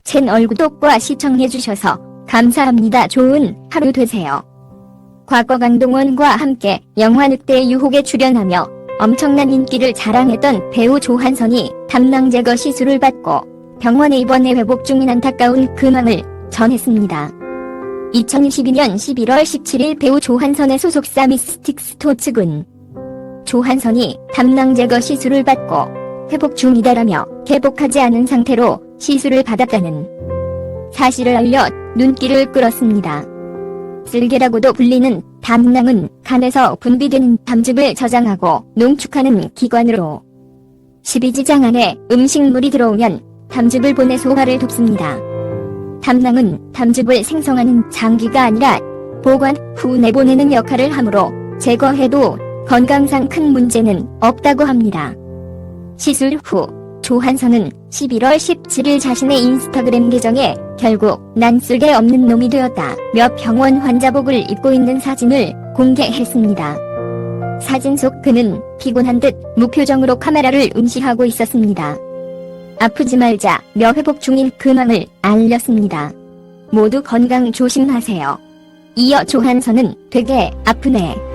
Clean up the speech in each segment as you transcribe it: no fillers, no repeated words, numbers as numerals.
채널 구독과 시청해주셔서 감사합니다. 좋은 하루 되세요. 과거 강동원과 함께 영화 늑대의 유혹에 출연하며 엄청난 인기를 자랑했던 배우 조한선이 담낭 제거 시술을 받고 병원에 입원해 회복 중인 안타까운 근황을 전했습니다. 2022년 11월 17일 배우 조한선의 소속사 미스틱스토어 측은 조한선이 담낭 제거 시술을 받고 회복 중이다라며 개복하지 않은 상태로 시술을 받았다는 사실을 알려 눈길을 끌었습니다. 쓸개라고도 불리는 담낭은 간에서 분비되는 담즙을 저장하고 농축하는 기관으로 십이지장 안에 음식물이 들어오면 담즙을 보내 소화를 돕습니다. 담낭은 담즙을 생성하는 장기가 아니라 보관 후 내보내는 역할을 하므로 제거해도 건강상 큰 문제는 없다고 합니다. 시술 후 조한선은 11월 17일 자신의 인스타그램 계정에 결국 난 쓸개 없는 놈이 되었다 며 병원 환자복을 입고 있는 사진을 공개했습니다. 사진 속 그는 피곤한 듯 무표정으로 카메라를 응시하고 있었습니다. 아프지 말자 며 회복 중인 근황을 알렸습니다. 모두 건강 조심하세요. 이어 조한선은 되게 아프네.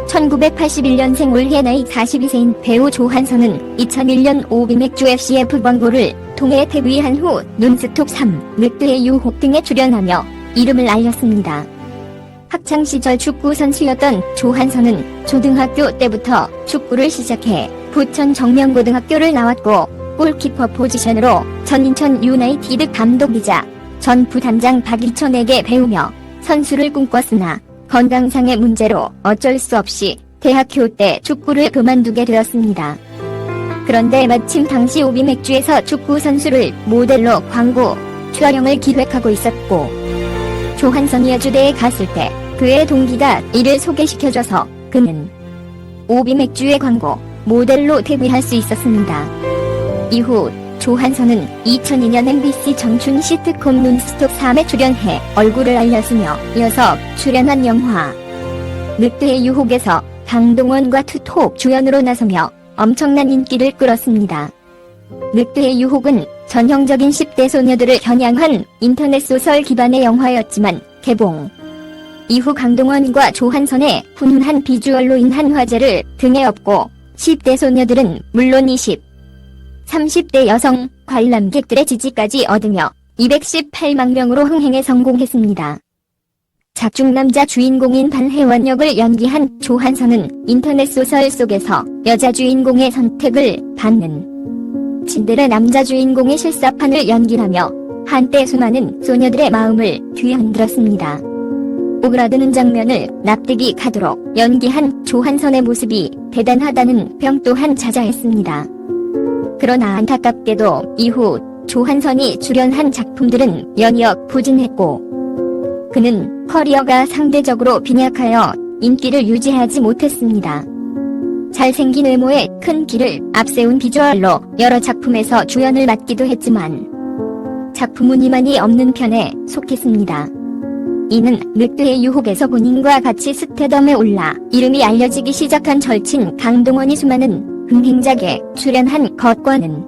1981년생 올해 나이 42세인 배우 조한선은 2001년 오비맥주 FCF 번고를 통해 데뷔한 후 논스톱 3, 늑대의 유혹 등에 출연하며 이름을 알렸습니다. 학창시절 축구 선수였던 조한선은 초등학교 때부터 축구를 시작해 부천 정명고등학교를 나왔고 골키퍼 포지션으로 전 인천 유나이티드 감독이자 전 부단장 박일천에게 배우며 선수를 꿈꿨으나 건강상의 문제로 어쩔 수 없이 대학교 때 축구를 그만두게 되었습니다. 그런데 마침 당시 오비맥주에서 축구 선수를 모델로 광고 촬영을 기획하고 있었고 조한선이 여주대에 갔을 때 그의 동기가 이를 소개시켜줘서 그는 오비맥주의 광고 모델로 데뷔할 수 있었습니다. 이후 조한선은 2002년 MBC 청춘 시트콤 논스톱 3에 출연해 얼굴을 알렸으며 이어서 출연한 영화 늑대의 유혹에서 강동원과 투톱 주연으로 나서며 엄청난 인기를 끌었습니다. 늑대의 유혹은 전형적인 10대 소녀들을 겨냥한 인터넷 소설 기반의 영화였지만 개봉 이후 강동원과 조한선의 훈훈한 비주얼로 인한 화제를 등에 업고 10대 소녀들은 물론 30대 여성 관람객들의 지지까지 얻으며 218만 명으로 흥행에 성공했습니다. 작중 남자 주인공인 반혜원 역을 연기한 조한선은 인터넷 소설 속에서 여자 주인공의 선택을 받는 친데레 남자 주인공의 실사판을 연기하며 한때 수많은 소녀들의 마음을 뒤흔들었습니다. 오그라드는 장면을 납득이 가도록 연기한 조한선의 모습이 대단하다는 평 또한 자자했습니다. 그러나 안타깝게도 이후 조한선이 출연한 작품들은 연이어 부진했고 그는 커리어가 상대적으로 빈약하여 인기를 유지하지 못했습니다. 잘생긴 외모에 큰 키를 앞세운 비주얼로 여러 작품에서 주연을 맡기도 했지만 작품은 이만이 없는 편에 속했습니다. 이는 늑대의 유혹에서 본인과 같이 스타덤에 올라 이름이 알려지기 시작한 절친 강동원이 수많은 흥행작에 출연한 것과는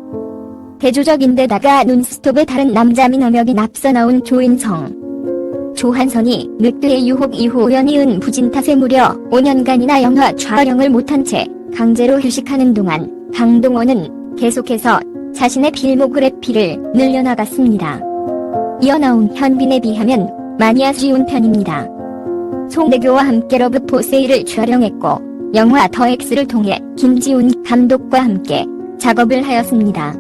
대조적인데다가 논스톱의 다른 남자 민어명이 앞서 나온 조인성, 조한선이 늑대의 유혹 이후 연이은 부진 탓에 무려 5년간이나 영화 촬영을 못한 채 강제로 휴식하는 동안 강동원은 계속해서 자신의 필모그래피를 늘려나갔습니다. 이어 나온 현빈에 비하면 많이 아쉬운 편입니다. 송대교와 함께 러브 포세이를 촬영했고 영화 더 X를 통해 김지훈 감독과 함께 작업을 하였습니다.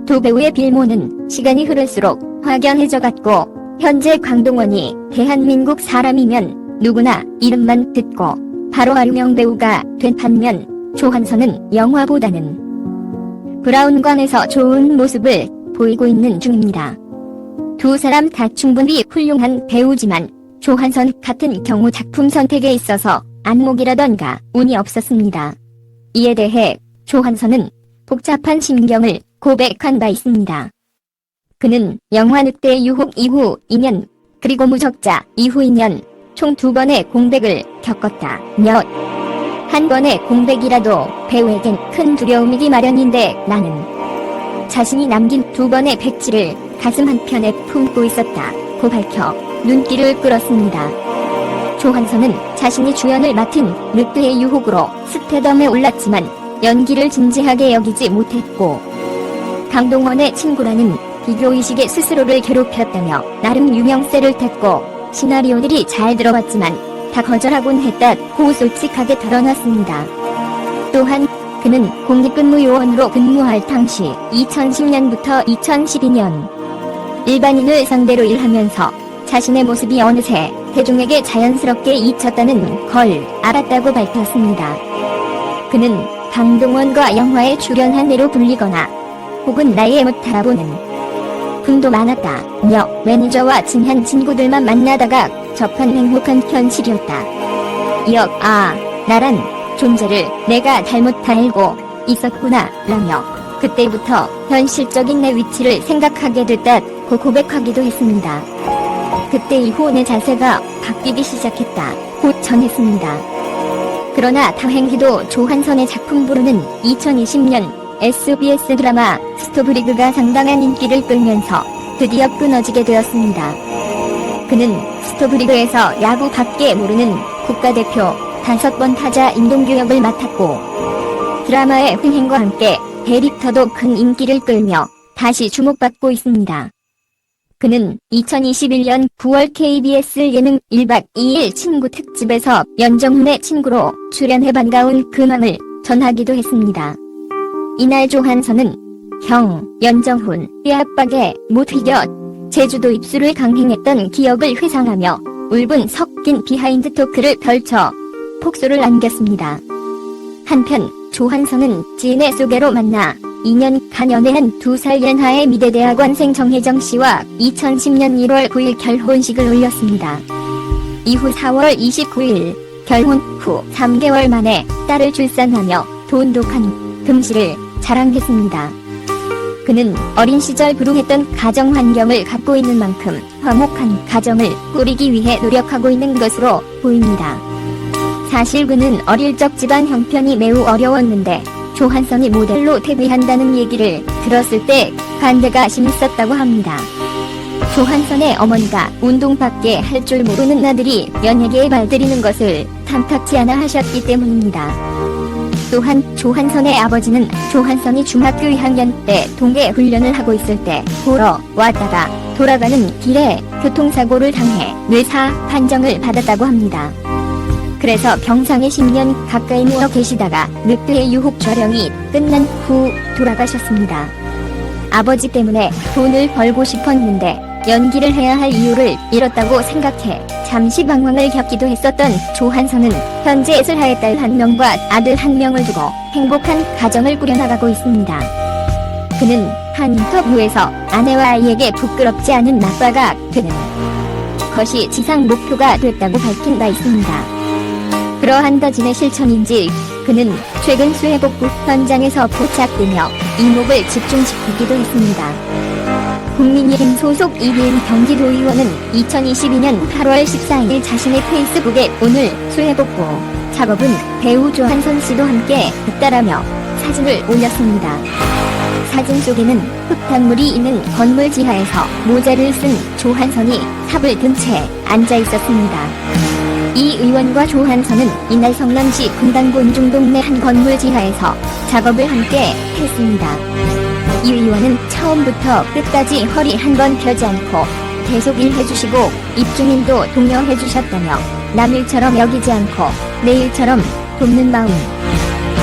두 배우의 빌모는 시간이 흐를수록 확연해져갔고 현재 강동원이 대한민국 사람이면 누구나 이름만 듣고 바로 알명 배우가 된 반면 조한선은 영화보다는 브라운관에서 좋은 모습을 보이고 있는 중입니다. 두 사람 다 충분히 훌륭한 배우지만 조한선 같은 경우 작품 선택에 있어서 안목이라던가 운이 없었습니다. 이에 대해 조한선은 복잡한 심경을 고백한 바 있습니다. 그는 영화 늑대의 유혹 이후 2년, 그리고 무적자 이후 2년, 총 2번의 공백을 겪었다. 한 번의 공백이라도 배우에겐 큰 두려움이기 마련인데 나는 자신이 남긴 2번의 백지를 가슴 한편에 품고 있었다고 밝혀 눈길을 끌었습니다. 조한선은 자신이 주연을 맡은 늑대의 유혹으로 스테덤에 올랐지만 연기를 진지하게 여기지 못했고, 강동원의 친구라는 비교의식에 스스로를 괴롭혔다며 나름 유명세를 탔고 시나리오들이 잘 들어왔지만 다 거절하곤 했다고 솔직하게 털어놨습니다. 또한 그는 공립근무요원으로 근무할 당시 2010년부터 2012년 일반인을 상대로 일하면서 자신의 모습이 어느새 대중에게 자연스럽게 잊혔다는 걸 알았다고 밝혔습니다. 그는 강동원과 영화에 출연한 애로 불리거나 혹은 나이에 못 알아보는 분도 많았다며 매니저와 친한 친구들만 만나다가 접한 행복한 현실이었다. 이어 나란 존재를 내가 잘못 알고 있었구나 라며 그때부터 현실적인 내 위치를 생각하게 됐다고 고백하기도 했습니다. 그때 이후 내 자세가 바뀌기 시작했다고 전했습니다. 그러나 다행히도 조한선의 작품 부르는 2020년 SBS 드라마 스토브리그가 상당한 인기를 끌면서 드디어 끊어지게 되었습니다. 그는 스토브리그에서 야구밖에 모르는 국가대표 5번 타자 임동규 역을 맡았고, 드라마의 흥행과 함께 캐릭터도 큰 인기를 끌며 다시 주목받고 있습니다. 그는 2021년 9월 KBS 예능 1박 2일 친구 특집에서 연정훈의 친구로 출연해 반가운 근황을 전하기도 했습니다. 이날 조한선은 형, 연정훈, 뼈아박에 못 이겨 제주도 입수를 강행했던 기억을 회상하며 울분 섞인 비하인드 토크를 펼쳐 폭소를 남겼습니다. 한편 조한선은 지인의 소개로 만나 2년간 연애한 2살 연하의 미대대학원생 정혜정 씨와 2010년 1월 9일 결혼식을 올렸습니다. 이후 4월 29일 결혼 후 3개월 만에 딸을 출산하며 돈독한 금실을 자랑했습니다. 그는 어린 시절 불우했던 가정 환경을 갖고 있는 만큼 화목한 가정을 꾸리기 위해 노력하고 있는 것으로 보입니다. 사실 그는 어릴 적 집안 형편이 매우 어려웠는데 조한선이 모델로 데뷔한다는 얘기를 들었을 때 반대가 심했었다고 합니다. 조한선의 어머니가 운동밖에 할 줄 모르는 아들이 연예계에 발들이는 것을 탐탁지 않아 하셨기 때문입니다. 또한 조한선의 아버지는 조한선이 중학교 2학년 때 동계 훈련을 하고 있을 때 보러 왔다가 돌아가는 길에 교통사고를 당해 뇌사 판정을 받았다고 합니다. 그래서 병상에 10년 가까이 누워 계시다가 늑대의 유혹 촬영이 끝난 후 돌아가셨습니다. 아버지 때문에 돈을 벌고 싶었는데 연기를 해야 할 이유를 잃었다고 생각해 잠시 방황을 겪기도 했었던 조한선은 현재 슬하의 딸 1명과 아들 1명을 두고 행복한 가정을 꾸려나가고 있습니다. 그는 한 인터뷰에서 아내와 아이에게 부끄럽지 않은 아빠가 되는 것이 지상 목표가 됐다고 밝힌 바 있습니다. 그러한 다짐의 실천인지 그는 최근 수해복구 현장에서 포착되며 이목을 집중시키기도 했습니다. 국민의힘 소속 이기은 경기도의원은 2022년 8월 14일 자신의 페이스북에 오늘 수해복구 작업은 배우 조한선 씨도 함께 했다라며 사진을 올렸습니다. 사진 속에는 흙탕물이 있는 건물 지하에서 모자를 쓴 조한선이 삽을 든 채 앉아 있었습니다. 이 의원과 조한선은 이날 성남시 분당군 중동내 한 건물 지하에서 작업을 함께 했습니다. 이 의원은 처음부터 끝까지 허리 한 번 펴지 않고 계속 일해주시고 입주민도 독려해주셨다며 남일처럼 여기지 않고 내 일처럼 돕는 마음.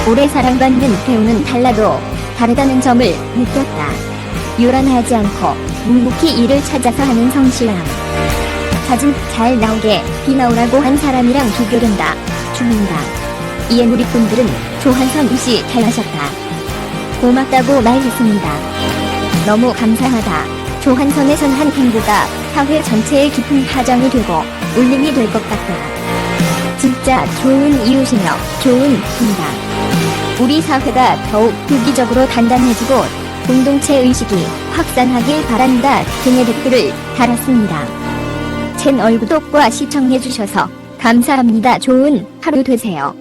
오래 사랑받는 배우는 달라도 다르다는 점을 느꼈다. 요란하지 않고 묵묵히 일을 찾아서 하는 성실함. 사진 잘 나오게 비 나오라고 한 사람이랑 비교된다. 죽는다. 이에 우리 분들은 조한선 씨 잘하셨다. 고맙다고 말했습니다. 너무 감사하다. 조한선의 선한 행보가 사회 전체의 깊은 파장이 되고 울림이 될 것 같다. 진짜 좋은 이웃이며 좋은 분이다. 우리 사회가 더욱 유기적으로 단단해지고 공동체 의식이 확산하길 바란다 등의 댓글을 달았습니다. 채널 구독과 시청해주셔서 감사합니다. 좋은 하루 되세요.